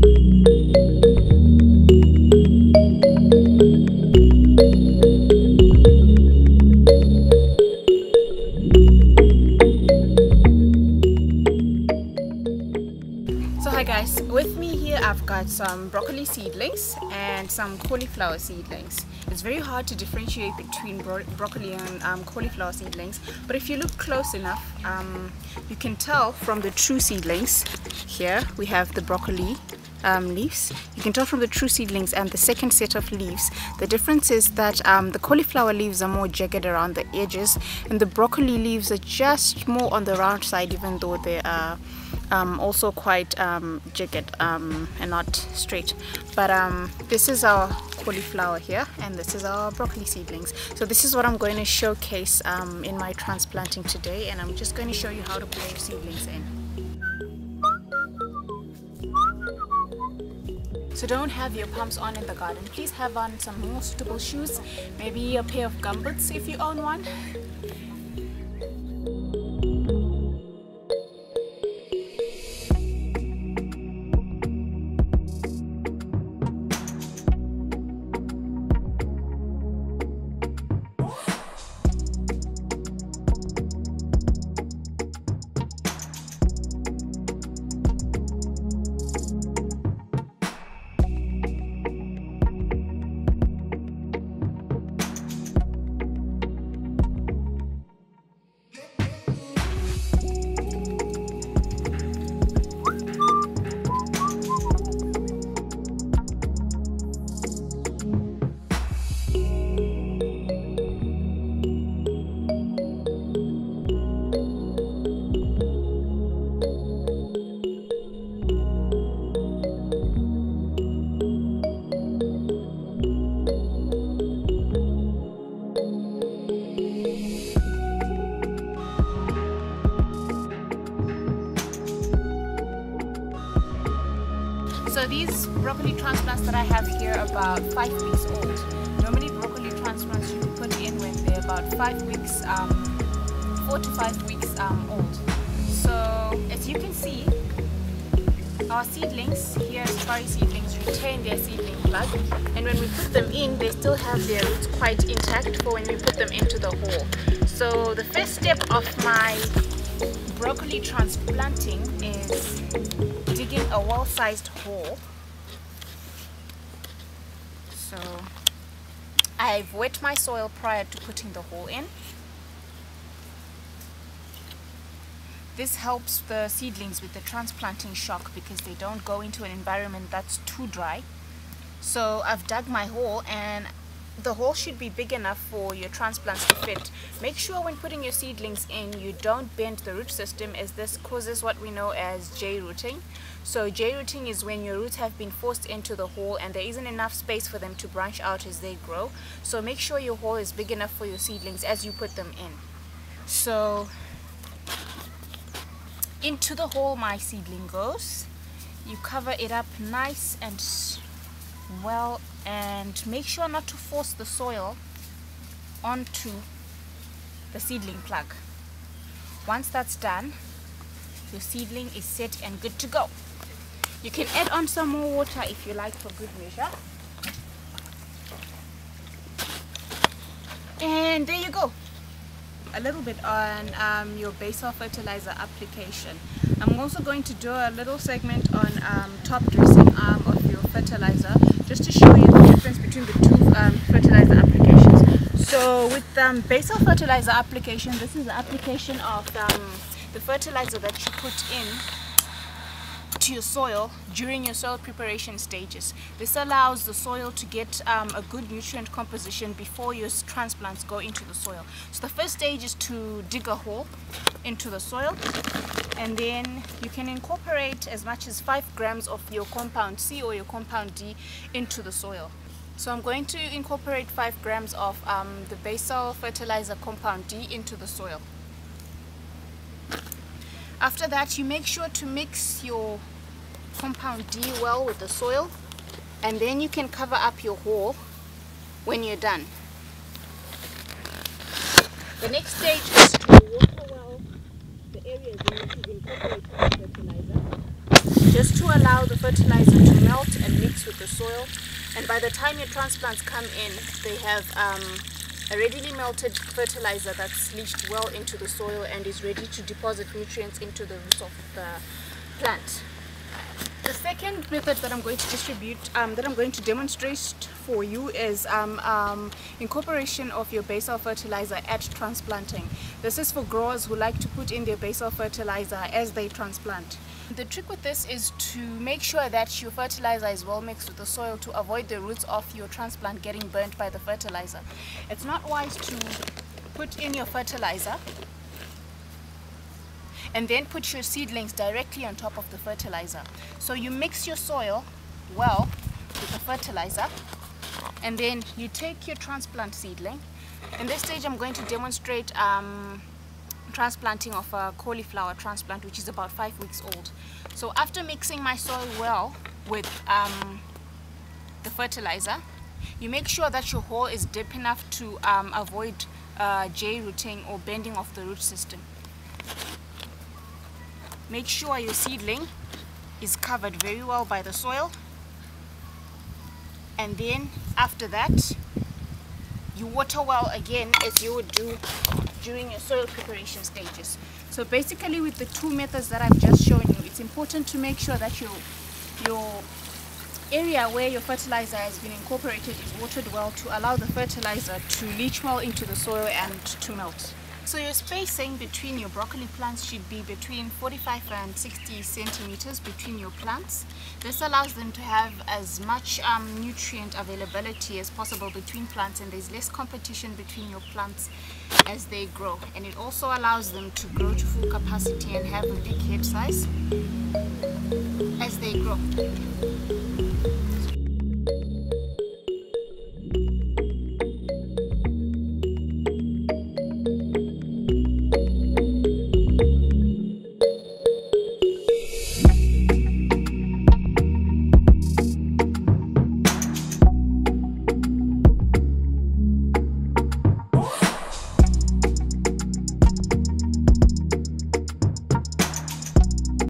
Hi guys, with me here I've got some broccoli seedlings and some cauliflower seedlings. It's very hard to differentiate between broccoli and cauliflower seedlings, but if you look close enough, you can tell from the true seedlings. Here we have the broccoli leaves. You can tell from the true seedlings and the second set of leaves. The difference is that the cauliflower leaves are more jagged around the edges, and the broccoli leaves are just more on the round side, even though they are also quite jagged and not straight. But this is our cauliflower here, and this is our broccoli seedlings. So this is what I'm going to showcase in my transplanting today, and I'm just going to show you how to put your seedlings in. So don't have your pumps on in the garden. Please have on some more suitable shoes, maybe a pair of gumboots if you own one. So these broccoli transplants that I have here are about 5 weeks old. Normally broccoli transplants you put in when they're about 5 weeks, 4 to 5 weeks old. So as you can see, our seedlings here, safari seedlings, retain their seedling plug, and when we put them in, they still have their roots quite intact for when we put them into the hole. So the first step of my broccoli transplanting is digging a well-sized hole. So I've wet my soil prior to putting the hole in. This helps the seedlings with the transplanting shock because they don't go into an environment that's too dry. So I've dug my hole, and the hole should be big enough for your transplants to fit. Make sure when putting your seedlings in, you don't bend the root system, as this causes what we know as J-rooting. So J-rooting is when your roots have been forced into the hole and there isn't enough space for them to branch out as they grow. So make sure your hole is big enough for your seedlings as you put them in. So into the hole my seedling goes. You cover it up nice and well, and make sure not to force the soil onto the seedling plug. Once that's done, your seedling is set and good to go. You can add on some more water if you like, for good measure. And there you go. A little bit on your basal fertilizer application. I'm also going to do a little segment on top dressing of your fertilizer, just to show you the difference between the two fertilizer applications. So with basal fertilizer application, this is the application of the fertilizer that you put in to your soil during your soil preparation stages. This allows the soil to get a good nutrient composition before your transplants go into the soil. So the first stage is to dig a hole into the soil, and then you can incorporate as much as 5 grams of your compound C or your compound D into the soil. So I'm going to incorporate 5 grams of the basal fertilizer compound D into the soil. After that, you make sure to mix your compound D well with the soil, and then you can cover up your hole when you're done. The next stage is to water well the areas in which you've incorporated the fertilizer. just to allow the fertilizer to melt and mix with the soil. And by the time your transplants come in, they have a readily melted fertilizer that's leached well into the soil and is ready to deposit nutrients into the roots of the plant. The second method that I'm going to demonstrate for you is incorporation of your basal fertilizer at transplanting. This is for growers who like to put in their basal fertilizer as they transplant. The trick with this is to make sure that your fertilizer is well mixed with the soil to avoid the roots of your transplant getting burnt by the fertilizer. It's not wise to put in your fertilizer and then put your seedlings directly on top of the fertilizer. So you mix your soil well with the fertilizer, and then you take your transplant seedling. In this stage I'm going to demonstrate transplanting of a cauliflower transplant, which is about 5 weeks old. So after mixing my soil well with the fertilizer, you make sure that your hole is deep enough to avoid J-rooting or bending of the root system. Make sure your seedling is covered very well by the soil, and then after that you water well again as you would do during your soil preparation stages. So basically, with the two methods that I've just shown you, it's important to make sure that your area where your fertilizer has been incorporated is watered well to allow the fertilizer to leach well into the soil and to melt. So your spacing between your broccoli plants should be between 45 and 60 centimeters between your plants. This allows them to have as much nutrient availability as possible between plants, and there's less competition between your plants as they grow. And it also allows them to grow to full capacity and have a big head size as they grow.